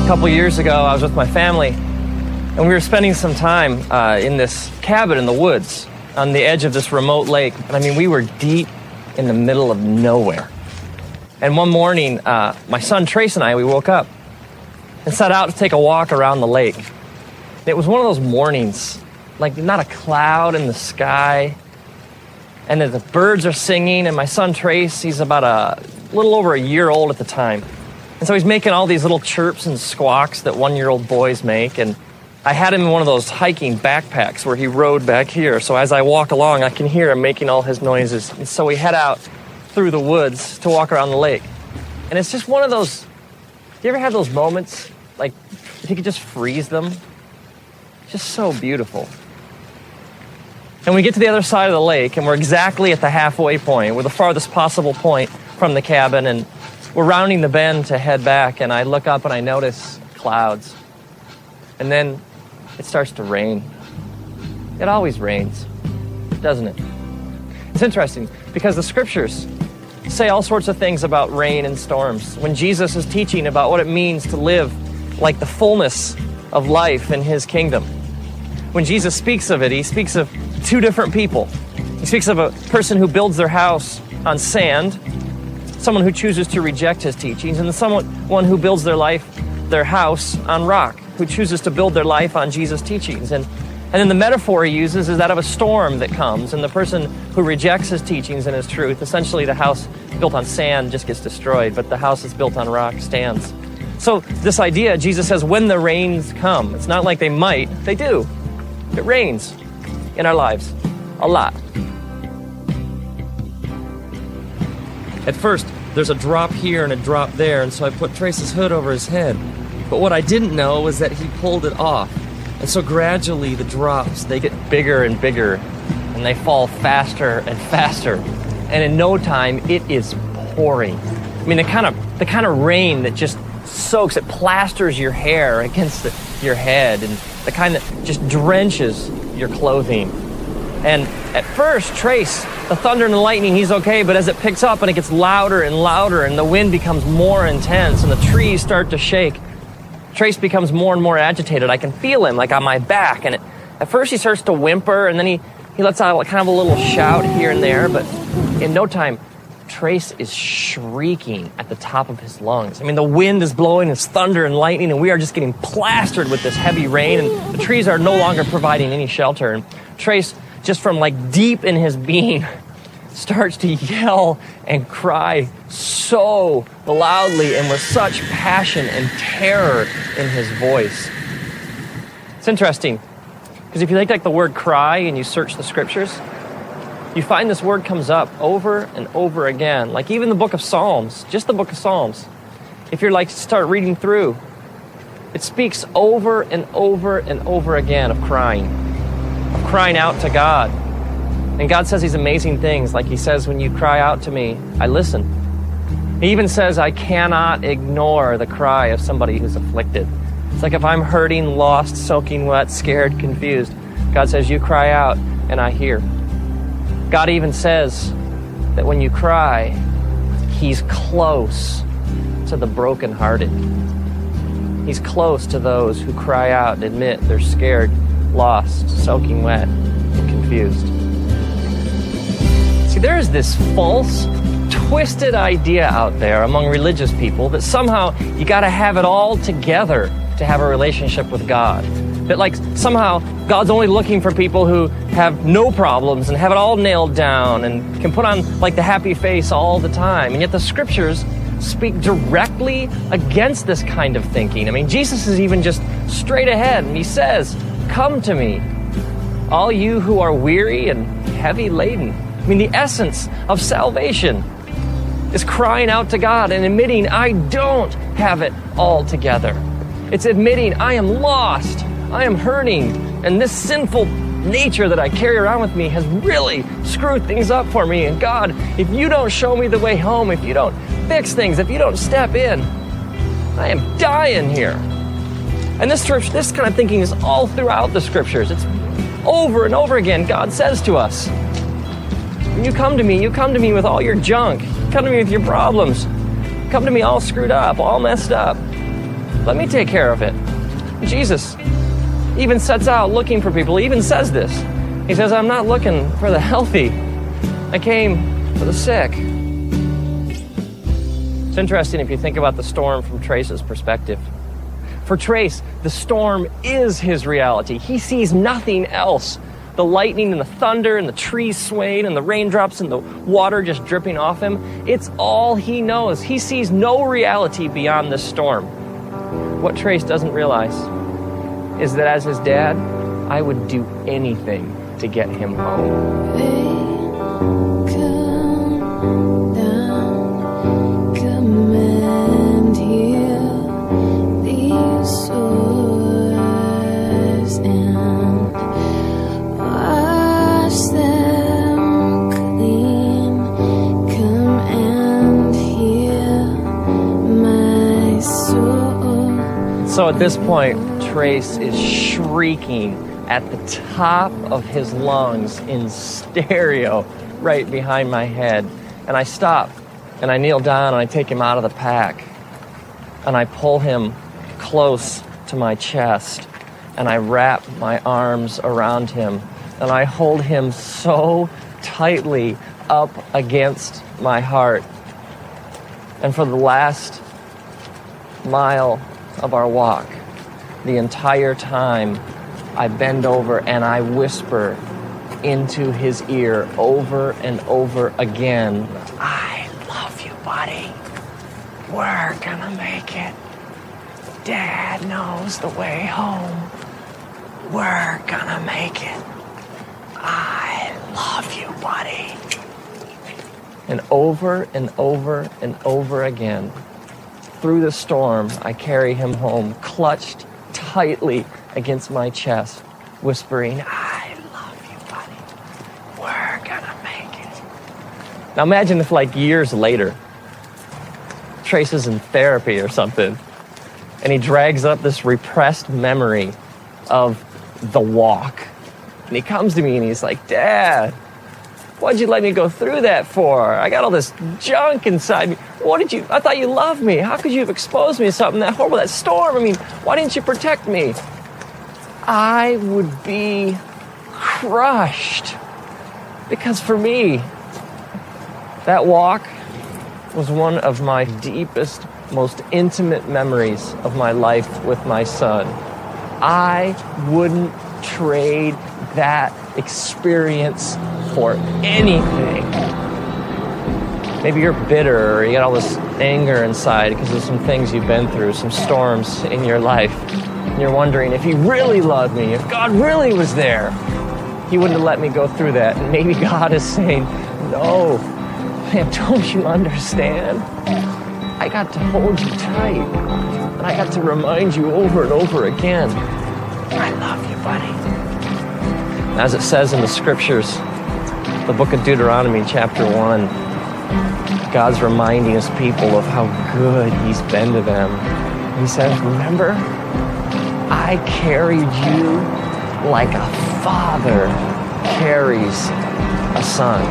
A couple years ago, I was with my family, and we were spending some time in this cabin in the woods on the edge of this remote lake. And I mean, we were deep in the middle of nowhere. And one morning, my son Trace and I, we woke up and set out to take a walk around the lake. It was one of those mornings, like not a cloud in the sky, and the birds are singing, and my son Trace, he's about a little over a year old at the time. And so he's making all these little chirps and squawks that one-year-old boys make. And I had him in one of those hiking backpacks where he rode back here. So as I walk along, I can hear him making all his noises. And so we head out through the woods to walk around the lake. And it's just one of those, you ever have those moments, like if you could just freeze them? Just so beautiful. And we get to the other side of the lake, and we're exactly at the halfway point. We're the farthest possible point from the cabin, and we're rounding the bend to head back, and I look up and I notice clouds. And then it starts to rain. It always rains, doesn't it? It's interesting because the scriptures say all sorts of things about rain and storms. When Jesus is teaching about what it means to live like the fullness of life in his kingdom, when Jesus speaks of it, he speaks of two different people. He speaks of a person who builds their house on sand, someone who chooses to reject his teachings, and someone who builds their house on rock, who chooses to build their life on Jesus' teachings. And then the metaphor he uses is that of a storm that comes, and the person who rejects his teachings and his truth, essentially the house built on sand just gets destroyed, but the house that's built on rock stands. So this idea, Jesus says, when the rains come, it's not like they might, they do. It rains in our lives a lot. At first, there's a drop here and a drop there, and so I put Trace's hood over his head. But what I didn't know was that he pulled it off. And so gradually the drops, they get bigger and bigger, and they fall faster and faster. And in no time, it is pouring. I mean, the kind of rain that just soaks, it plasters your hair against your head, and the kind that just drenches your clothing. And at first, Trace, the thunder and the lightning, he's okay, but as it picks up and it gets louder and louder and the wind becomes more intense and the trees start to shake, Trace becomes more and more agitated. I can feel him like on my back. And at first he starts to whimper, and then he lets out kind of a little shout here and there, but in no time, Trace is shrieking at the top of his lungs. I mean, the wind is blowing, it's thunder and lightning, and we are just getting plastered with this heavy rain, and the trees are no longer providing any shelter. And Trace, just from like deep in his being, starts to yell and cry so loudly and with such passion and terror in his voice. It's interesting, because if you take like the word cry and you search the scriptures, you find this word comes up over and over again. Like even the book of Psalms, just the book of Psalms. If you're like start reading through, it speaks over and over and over again of crying out to God. And God says these amazing things, like he says, when you cry out to me, I listen. He even says, I cannot ignore the cry of somebody who's afflicted. It's like if I'm hurting, lost, soaking wet, scared, confused, God says, you cry out and I hear. God even says that when you cry, he's close to the brokenhearted. He's close to those who cry out and admit they're scared, lost, soaking wet, and confused. See, there is this false, twisted idea out there among religious people that somehow you got to have it all together to have a relationship with God. That like somehow God's only looking for people who have no problems and have it all nailed down and can put on like the happy face all the time. And yet the scriptures speak directly against this kind of thinking. I mean, Jesus is even just straight ahead, and he says, come to me, all you who are weary and heavy laden. I mean, the essence of salvation is crying out to God and admitting I don't have it all together. It's admitting I am lost, I am hurting, and this sinful nature that I carry around with me has really screwed things up for me. And God, if you don't show me the way home, if you don't fix things, if you don't step in, I am dying here. And this kind of thinking is all throughout the scriptures. It's over and over again. God says to us, when you come to me with all your junk. Come to me with your problems. Come to me all screwed up, all messed up. Let me take care of it. Jesus even sets out looking for people. He even says this. He says, I'm not looking for the healthy. I came for the sick. It's interesting if you think about the storm from Trace's perspective. For Trace, the storm is his reality. He sees nothing else. The lightning and the thunder and the trees swaying and the raindrops and the water just dripping off him. It's all he knows. He sees no reality beyond this storm. What Trace doesn't realize is that as his dad, I would do anything to get him home. So at this point, Trace is shrieking at the top of his lungs in stereo right behind my head. And I stop, and I kneel down, and I take him out of the pack. And I pull him close to my chest, and I wrap my arms around him. And I hold him so tightly up against my heart. And for the last mile of our walk, the entire time, I bend over and I whisper into his ear over and over again, I love you, buddy. We're gonna make it. Dad knows the way home. We're gonna make it. I love you, buddy. And over and over and over again, through the storm, I carry him home, clutched tightly against my chest, whispering, I love you, buddy. We're gonna make it. Now imagine if, like, years later, Trace is in therapy or something, and he drags up this repressed memory of the walk. And he comes to me and he's like, Dad, what'd you let me go through that for? I got all this junk inside me. I thought you loved me. How could you have exposed me to something that horrible, that storm? I mean, why didn't you protect me? I would be crushed. Because for me, that walk was one of my deepest, most intimate memories of my life with my son. I wouldn't trade that experience for anything. Maybe you're bitter or you got all this anger inside because of some things you've been through, some storms in your life. And you're wondering if he really loved me, if God really was there, he wouldn't have let me go through that. And maybe God is saying, no, man, don't you understand? I got to hold you tight. And I got to remind you over and over again, I love you, buddy. As it says in the scriptures, the book of Deuteronomy, chapter 1, God's reminding his people of how good he's been to them. He says, remember, I carried you like a father carries a son.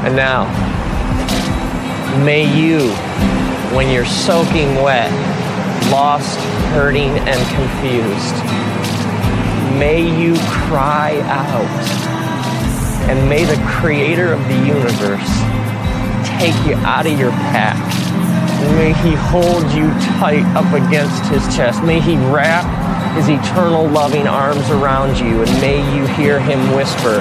And now, may you, when you're soaking wet, lost, hurting, and confused, may you cry out. And may the creator of the universe take you out of your pack. May he hold you tight up against his chest. May he wrap his eternal loving arms around you. And may you hear him whisper,